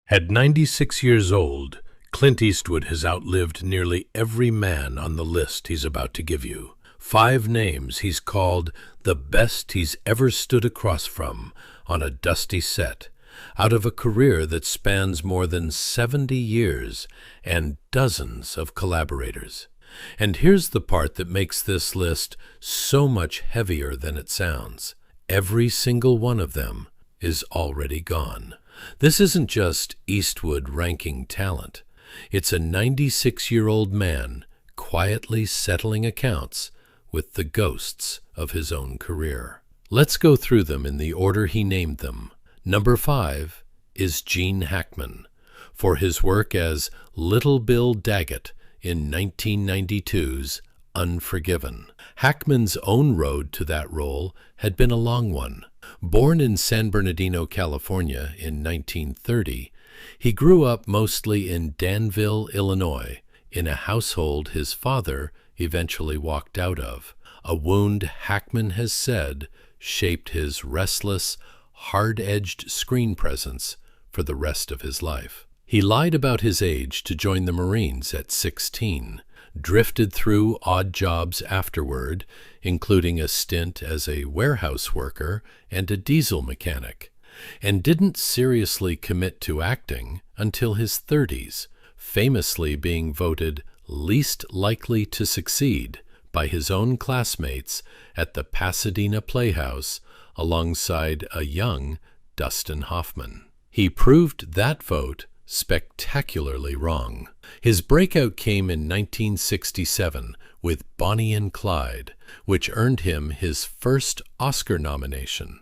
At 96 years old, Clint Eastwood has outlived nearly every man on the list he's about to give you. 5 names he's called the best he's ever stood across from on a dusty set, out of a career that spans more than 70 years and dozens of collaborators. And here's the part that makes this list so much heavier than it sounds. Every single one of them is already gone. This isn't just Eastwood ranking talent. It's a 96-year-old man quietly settling accounts with the ghosts of his own career. Let's go through them in the order he named them. Number 5 is Gene Hackman, for his work as Little Bill Daggett in 1992's Unforgiven. Hackman's own road to that role had been a long one. Born in San Bernardino, California in 1930, he grew up mostly in Danville, Illinois, in a household his father eventually walked out of, a wound Hackman has said shaped his restless, hard-edged screen presence for the rest of his life. He lied about his age to join the Marines at 16, drifted through odd jobs afterward, including a stint as a warehouse worker and a diesel mechanic, and didn't seriously commit to acting until his 30s, famously being voted least likely to succeed by his own classmates at the Pasadena Playhouse alongside a young Dustin Hoffman. He proved that vote spectacularly wrong. His breakout came in 1967 with Bonnie and Clyde, which earned him his first Oscar nomination,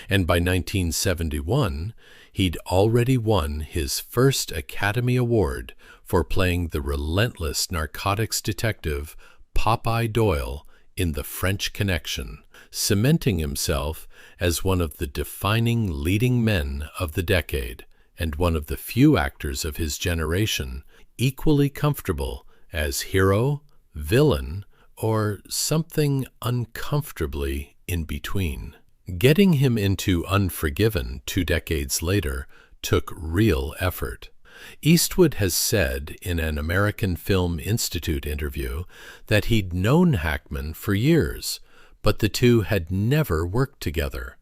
and by 1971 he'd already won his first Academy Award for playing the relentless narcotics detective Popeye Doyle in The French Connection, cementing himself as one of the defining leading men of the decade, and one of the few actors of his generation equally comfortable as hero, villain, or something uncomfortably in between. Getting him into Unforgiven 2 decades later took real effort. Eastwood has said in an American Film Institute interview that he'd known Hackman for years, but the two had never worked together.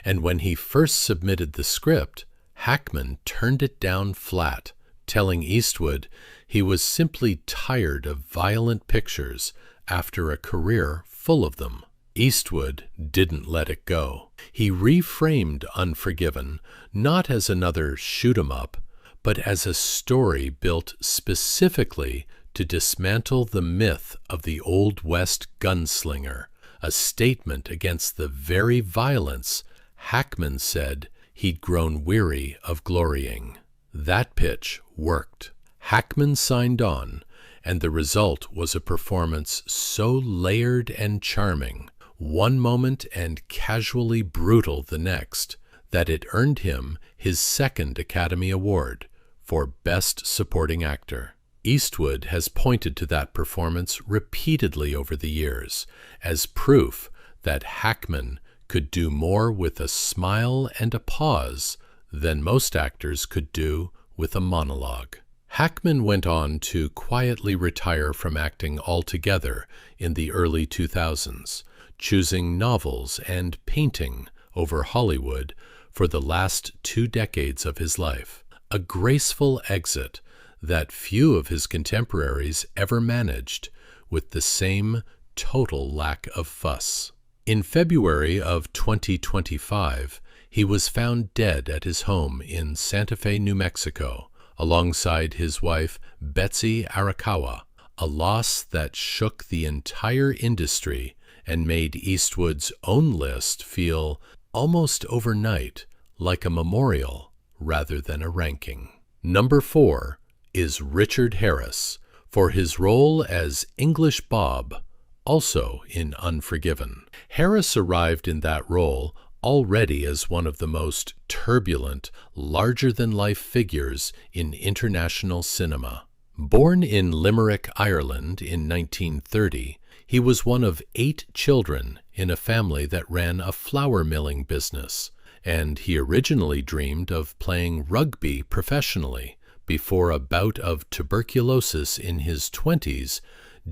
And when he first submitted the script, Hackman turned it down flat, telling Eastwood he was simply tired of violent pictures after a career full of them. Eastwood didn't let it go. He reframed Unforgiven not as another shoot-'em-up, but as a story built specifically to dismantle the myth of the Old West gunslinger, a statement against the very violence Hackman said he'd grown weary of glorying. That pitch worked. Hackman signed on, and the result was a performance so layered and charming, one moment and casually brutal the next, that it earned him his second Academy Award for Best Supporting Actor. Eastwood has pointed to that performance repeatedly over the years as proof that Hackman could do more with a smile and a pause than most actors could do with a monologue. Hackman went on to quietly retire from acting altogether in the early 2000s, choosing novels and painting over Hollywood for the last 2 decades of his life, a graceful exit that few of his contemporaries ever managed with the same total lack of fuss. In February of 2025, he was found dead at his home in Santa Fe, New Mexico, alongside his wife Betsy Arakawa, a loss that shook the entire industry and made Eastwood's own list feel almost overnight like a memorial rather than a ranking. Number 4 is Richard Harris for his role as English Bob, also in Unforgiven. Harris arrived in that role already as one of the most turbulent, larger-than-life figures in international cinema. Born in Limerick, Ireland in 1930, he was one of 8 children in a family that ran a flour milling business and he originally dreamed of playing rugby professionally before a bout of tuberculosis in his 20s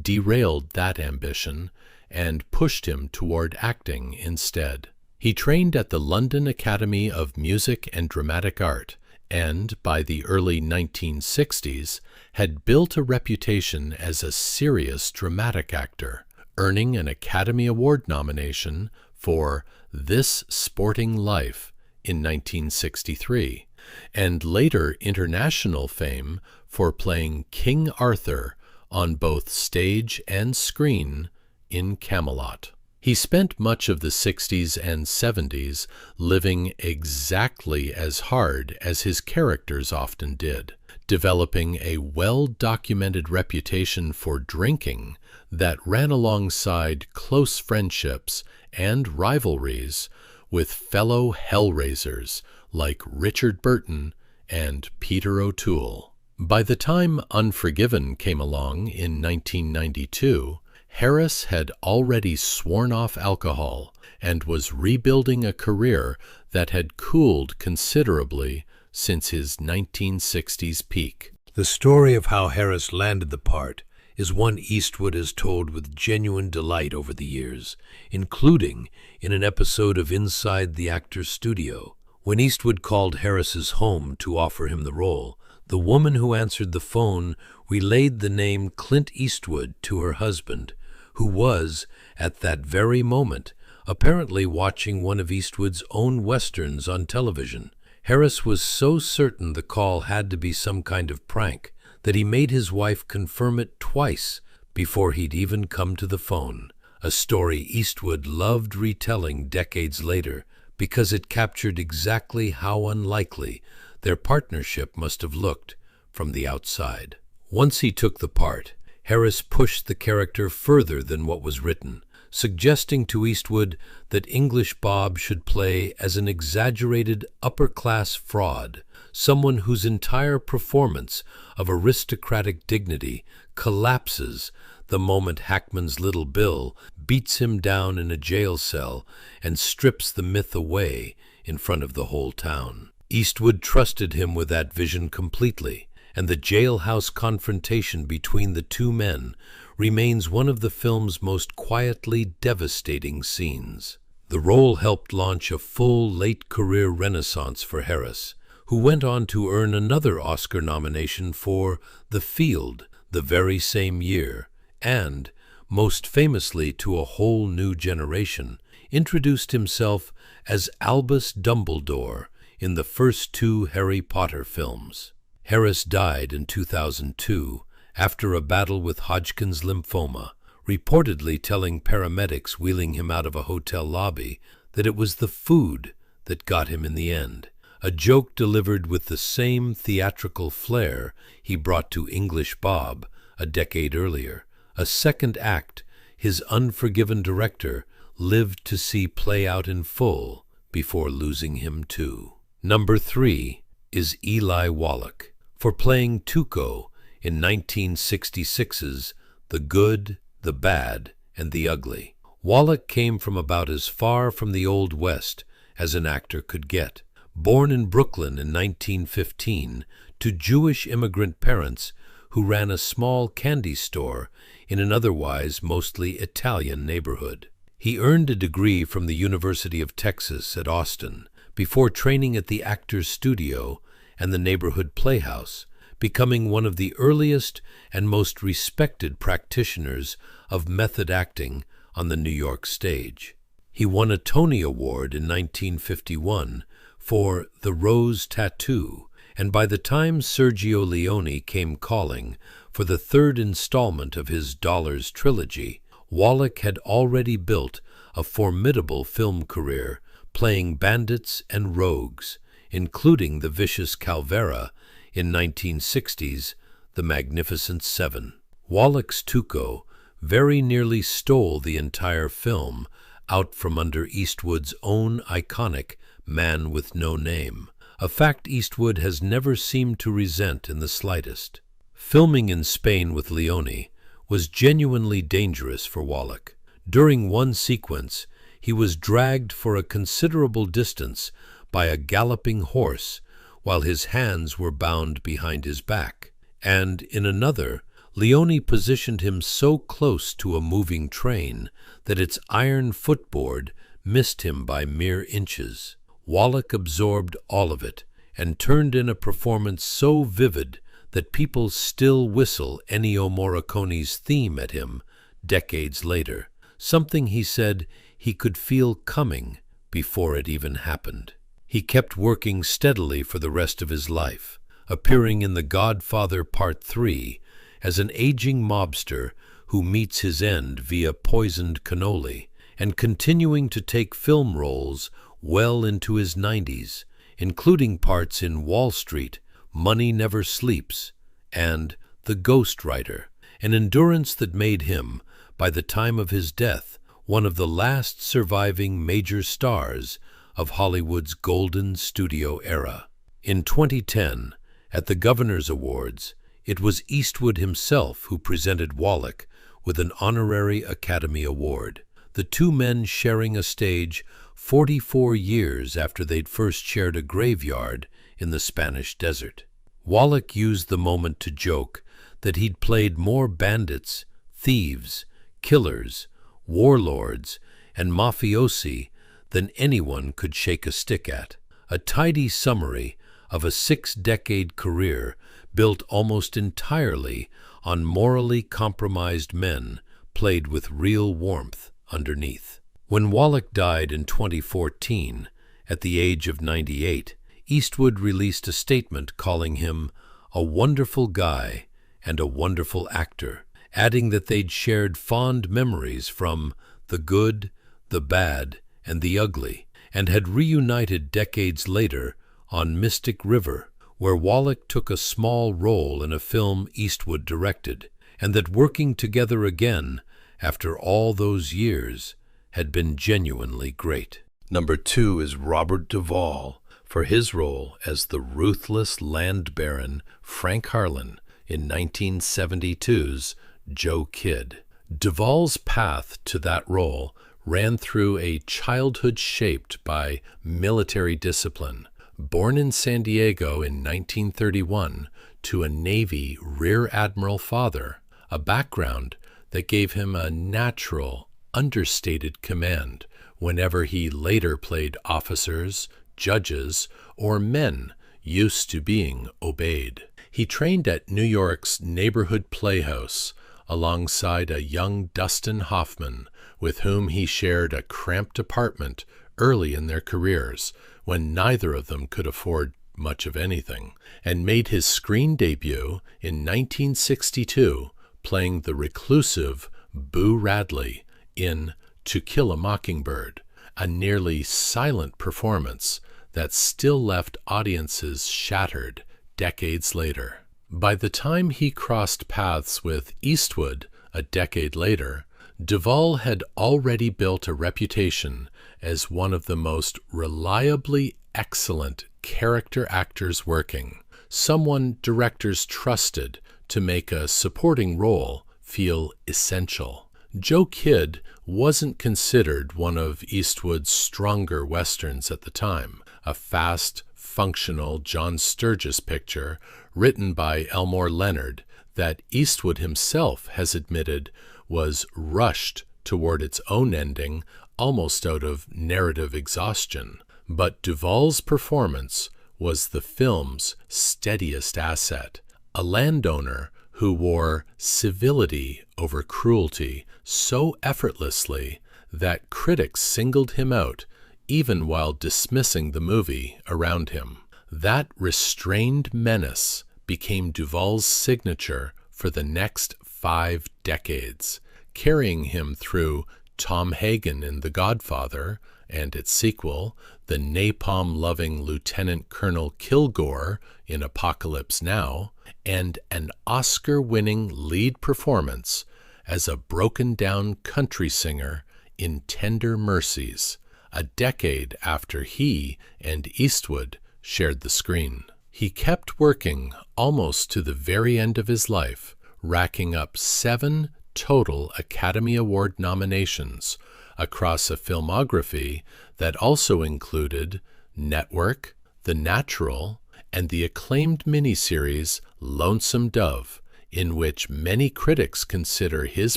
derailed that ambition and pushed him toward acting instead. He trained at the London Academy of Music and Dramatic Art, and by the early 1960s had built a reputation as a serious dramatic actor, earning an Academy Award nomination for This Sporting Life in 1963, and later international fame for playing King Arthur on both stage and screen in Camelot. He spent much of the 60s and 70s living exactly as hard as his characters often did, developing a well-documented reputation for drinking that ran alongside close friendships and rivalries with fellow hellraisers like Richard Burton and Peter O'Toole. By the time Unforgiven came along in 1992, Harris had already sworn off alcohol and was rebuilding a career that had cooled considerably since his 1960s peak. The story of how Harris landed the part is one Eastwood has told with genuine delight over the years, including in an episode of Inside the Actor's Studio. When Eastwood called Harris's home to offer him the role, the woman who answered the phone relayed the name Clint Eastwood to her husband, who was, at that very moment, apparently watching one of Eastwood's own westerns on television. Harris was so certain the call had to be some kind of prank that he made his wife confirm it twice before he'd even come to the phone, a story Eastwood loved retelling decades later because it captured exactly how unlikely their partnership must have looked from the outside. Once he took the part, Harris pushed the character further than what was written, suggesting to Eastwood that English Bob should play as an exaggerated upper-class fraud, someone whose entire performance of aristocratic dignity collapses the moment Hackman's little Bill beats him down in a jail cell and strips the myth away in front of the whole town. Eastwood trusted him with that vision completely, and the jailhouse confrontation between the two men remains one of the film's most quietly devastating scenes. The role helped launch a full late-career renaissance for Harris, who went on to earn another Oscar nomination for The Field the very same year, and, most famously to a whole new generation, introduced himself as Albus Dumbledore in the first two Harry Potter films. Harris died in 2002 after a battle with Hodgkin's lymphoma, reportedly telling paramedics wheeling him out of a hotel lobby that it was the food that got him in the end, a joke delivered with the same theatrical flair he brought to English Bob a decade earlier, a second act his Unforgiven director lived to see play out in full before losing him too. Number 3 is Eli Wallach, for playing Tuco in 1966's The Good, the Bad, and the Ugly. Wallach came from about as far from the Old West as an actor could get. Born in Brooklyn in 1915 to Jewish immigrant parents who ran a small candy store in an otherwise mostly Italian neighborhood. He earned a degree from the University of Texas at Austin before training at the Actors Studio and the neighborhood playhouse, becoming one of the earliest and most respected practitioners of method acting on the New York stage. He won a Tony Award in 1951 for The Rose Tattoo, and by the time Sergio Leone came calling for the third installment of his Dollars trilogy, Wallach had already built a formidable film career playing bandits and rogues, including the vicious Calvera in 1960's The Magnificent Seven. Wallach's Tuco very nearly stole the entire film out from under Eastwood's own iconic Man with No Name, a fact Eastwood has never seemed to resent in the slightest. Filming in Spain with Leone was genuinely dangerous for Wallach. During one sequence, he was dragged for a considerable distance by a galloping horse while his hands were bound behind his back. And in another, Leone positioned him so close to a moving train that its iron footboard missed him by mere inches. Wallach absorbed all of it and turned in a performance so vivid that people still whistle Ennio Morricone's theme at him decades later, something he said he could feel coming before it even happened. He kept working steadily for the rest of his life, appearing in The Godfather Part 3 as an aging mobster who meets his end via poisoned cannoli, and continuing to take film roles well into his 90s, including parts in Wall Street, Money Never Sleeps, and The Ghost Writer, an endurance that made him, by the time of his death, one of the last surviving major stars of Hollywood's golden studio era. In 2010, at the Governor's Awards, it was Eastwood himself who presented Wallach with an honorary Academy Award, the two men sharing a stage 44 years after they'd first shared a graveyard in the Spanish desert. Wallach used the moment to joke that he'd played more bandits, thieves, killers, warlords, and mafiosi than anyone could shake a stick at. A tidy summary of a 6-decade career built almost entirely on morally compromised men played with real warmth underneath. When Wallach died in 2014, at the age of 98, Eastwood released a statement calling him a wonderful guy and a wonderful actor, adding that they'd shared fond memories from the good, the bad, and the ugly, and had reunited decades later on Mystic River, where Wallach took a small role in a film Eastwood directed, and that working together again after all those years had been genuinely great. Number 2 is Robert Duvall for his role as the ruthless land baron Frank Harlan in 1972's Joe Kidd. Duvall's path to that role ran through a childhood shaped by military discipline. Born in San Diego in 1931 to a Navy Rear Admiral father, a background that gave him a natural, understated command whenever he later played officers, judges, or men used to being obeyed. He trained at New York's Neighborhood Playhouse alongside a young Dustin Hoffman, with whom he shared a cramped apartment early in their careers when neither of them could afford much of anything, and made his screen debut in 1962 playing the reclusive Boo Radley in To Kill a Mockingbird, a nearly silent performance that still left audiences shattered decades later. By the time he crossed paths with Eastwood a decade later, Duvall had already built a reputation as one of the most reliably excellent character actors working, someone directors trusted to make a supporting role feel essential. Joe Kidd wasn't considered one of Eastwood's stronger westerns at the time, a fast, functional John Sturges picture written by Elmore Leonard that Eastwood himself has admitted was rushed toward its own ending almost out of narrative exhaustion. But Duvall's performance was the film's steadiest asset, a landowner who wore civility over cruelty so effortlessly that critics singled him out even while dismissing the movie around him. That restrained menace became Duvall's signature for the next 5 decades, carrying him through Tom Hagen in The Godfather and its sequel, the napalm-loving Lieutenant Colonel Kilgore in Apocalypse Now, and an Oscar-winning lead performance as a broken-down country singer in Tender Mercies, a decade after he and Eastwood shared the screen. He kept working almost to the very end of his life, racking up 7 total Academy Award nominations across a filmography that also included Network, The Natural, and the acclaimed miniseries Lonesome Dove, in which many critics consider his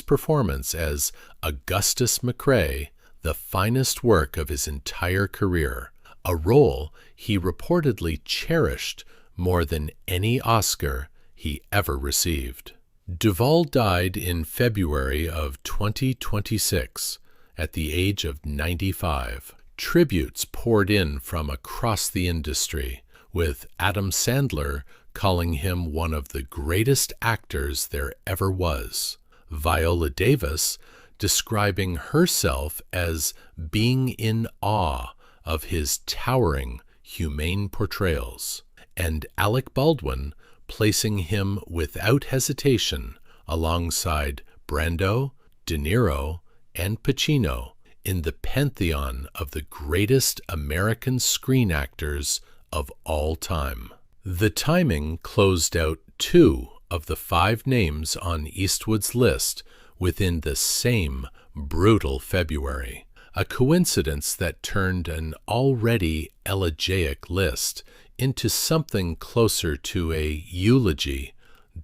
performance as Augustus McCrae the finest work of his entire career, a role he reportedly cherished more than any Oscar he ever received. Duvall died in February of 2026 at the age of 95. Tributes poured in from across the industry, with Adam Sandler calling him one of the greatest actors there ever was. Viola Davis describing herself as being in awe of his towering, humane portrayals, and Alec Baldwin placing him without hesitation alongside Brando, De Niro, and Pacino in the pantheon of the greatest American screen actors of all time. The timing closed out 2 of the 5 names on Eastwood's list within the same brutal February, a coincidence that turned an already elegiac list into something closer to a eulogy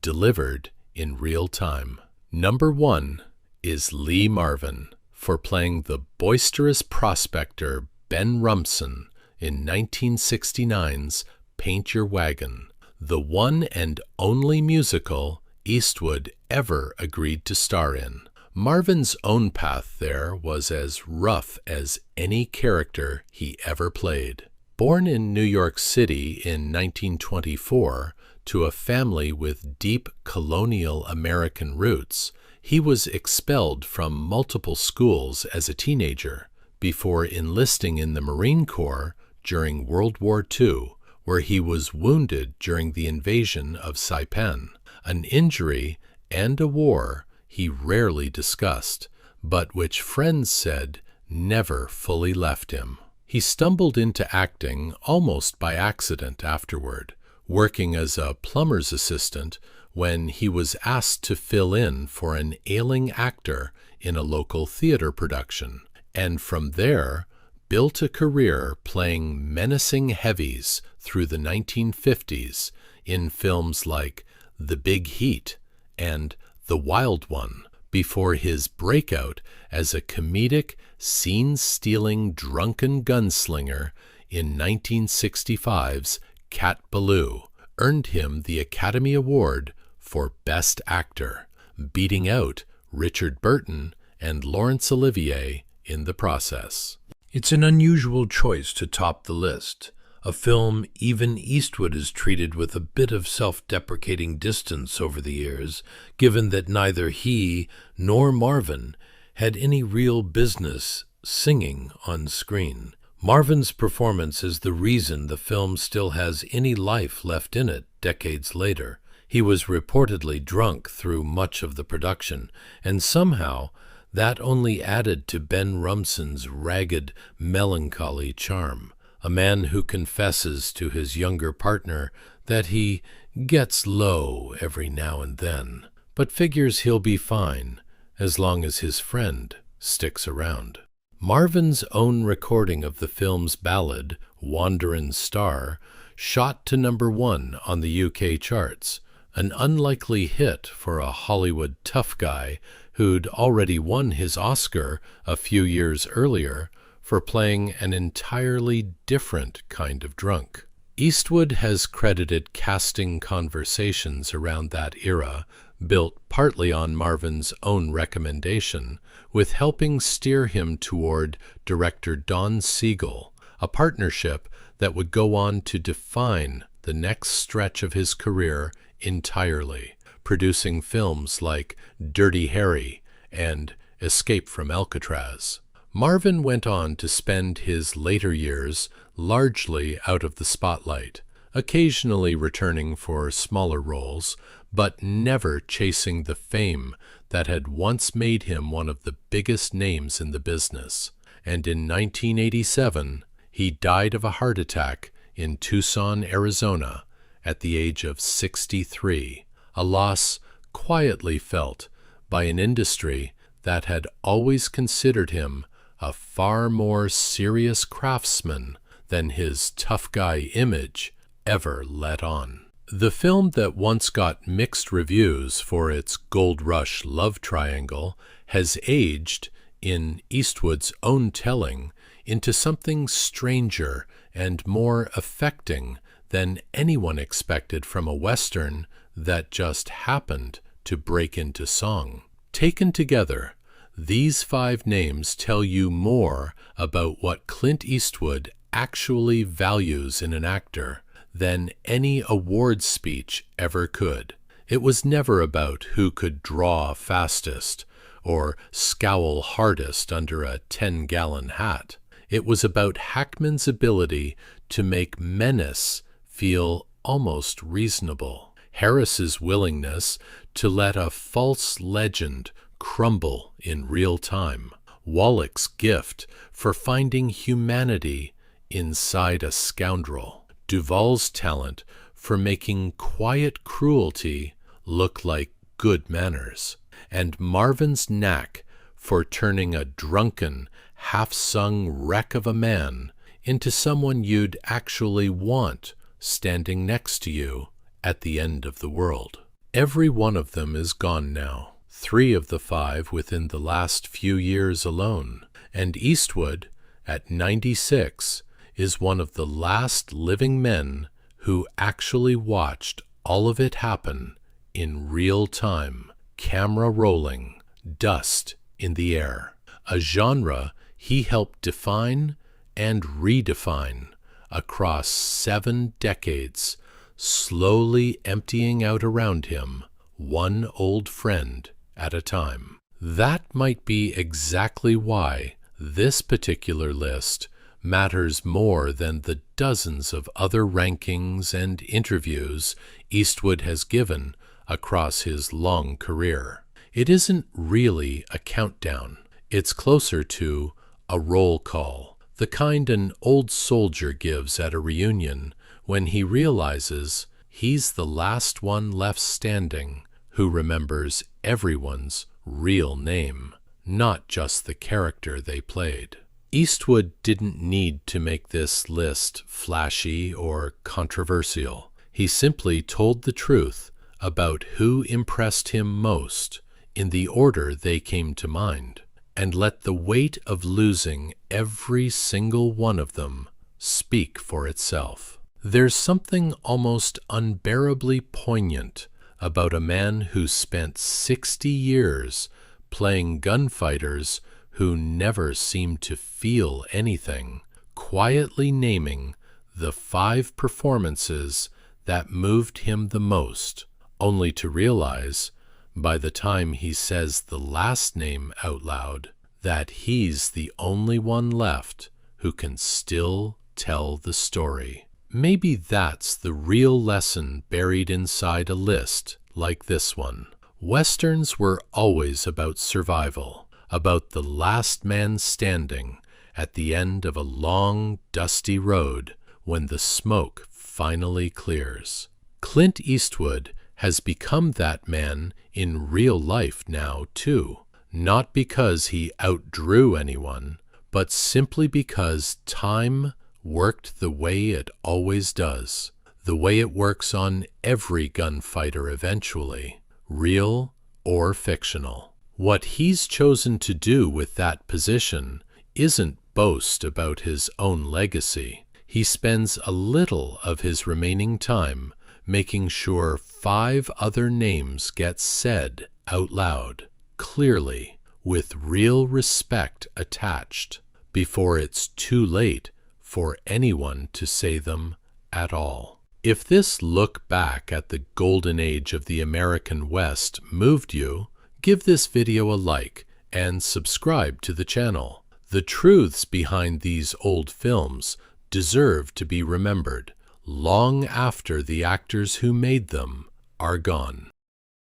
delivered in real time. Number 1 is Lee Marvin for playing the boisterous prospector Ben Rumson in 1969's Paint Your Wagon, the one and only musical Eastwood ever agreed to star in. Marvin's own path there was as rough as any character he ever played. Born in New York City in 1924 to a family with deep colonial American roots, he was expelled from multiple schools as a teenager before enlisting in the Marine Corps during World War II, where he was wounded during the invasion of Saipan, an injury and a war he rarely discussed, but which friends said never fully left him. He stumbled into acting almost by accident afterward, working as a plumber's assistant when he was asked to fill in for an ailing actor in a local theater production, and from there built a career playing menacing heavies through the 1950s in films like The Big Heat and The Wild One, before his breakout as a comedic, scene-stealing drunken gunslinger in 1965's Cat Ballou earned him the Academy Award for Best Actor, beating out Richard Burton and Laurence Olivier in the process. It's an unusual choice to top the list, a film even Eastwood has treated with a bit of self-deprecating distance over the years, given that neither he nor Marvin had any real business singing on screen. Marvin's performance is the reason the film still has any life left in it decades later. He was reportedly drunk through much of the production, and somehow that only added to Ben Rumson's ragged, melancholy charm. A man who confesses to his younger partner that he gets low every now and then, but figures he'll be fine as long as his friend sticks around. Marvin's own recording of the film's ballad, Wanderin' Star, shot to number 1 on the UK charts, an unlikely hit for a Hollywood tough guy who'd already won his Oscar a few years earlier for playing an entirely different kind of drunk. Eastwood has credited casting conversations around that era, built partly on Marvin's own recommendation, with helping steer him toward director Don Siegel, a partnership that would go on to define the next stretch of his career entirely, producing films like Dirty Harry and Escape from Alcatraz. Marvin went on to spend his later years largely out of the spotlight, occasionally returning for smaller roles, but never chasing the fame that had once made him one of the biggest names in the business. And in 1987, he died of a heart attack in Tucson, Arizona, at the age of 63, a loss quietly felt by an industry that had always considered him a far more serious craftsman than his tough guy image ever let on. The film that once got mixed reviews for its gold rush love triangle has aged, in Eastwood's own telling, into something stranger and more affecting than anyone expected from a Western that just happened to break into song. Taken together, these 5 names tell you more about what Clint Eastwood actually values in an actor than any award speech ever could. It was never about who could draw fastest or scowl hardest under a 10-gallon hat. It was about Hackman's ability to make menace feel almost reasonable, Harris's willingness to let a false legend crumble in real time, Wallach's gift for finding humanity inside a scoundrel, Duvall's talent for making quiet cruelty look like good manners, and Marvin's knack for turning a drunken, half-sung wreck of a man into someone you'd actually want standing next to you at the end of the world. Every one of them is gone now, 3 of the 5 within the last few years alone, and Eastwood, at 96, is one of the last living men who actually watched all of it happen in real time, camera rolling, dust in the air, a genre he helped define and redefine across 7 decades, slowly emptying out around him, one old friend at a time. That might be exactly why this particular list matters more than the dozens of other rankings and interviews Eastwood has given across his long career. It isn't really a countdown. It's closer to a roll call, the kind an old soldier gives at a reunion when he realizes he's the last one left standing who remembers everyone's real name, not just the character they played. Eastwood didn't need to make this list flashy or controversial. He simply told the truth about who impressed him most in the order they came to mind, and let the weight of losing every single one of them speak for itself. There's something almost unbearably poignant about a man who spent 60 years playing gunfighters who never seemed to feel anything, quietly naming the 5 performances that moved him the most, only to realize, by the time he says the last name out loud, that he's the only one left who can still tell the story. Maybe that's the real lesson buried inside a list like this one. Westerns were always about survival, about the last man standing at the end of a long, dusty road when the smoke finally clears. Clint Eastwood has become that man in real life now, too, not because he outdrew anyone, but simply because time worked the way it always does, the way it works on every gunfighter eventually, real or fictional. What he's chosen to do with that position isn't boast about his own legacy. He spends a little of his remaining time making sure 5 other names get said out loud, clearly, with real respect attached, before it's too late for anyone to say them at all. If this look back at the golden age of the American West moved you, give this video a like and subscribe to the channel. The truths behind these old films deserve to be remembered long after the actors who made them are gone.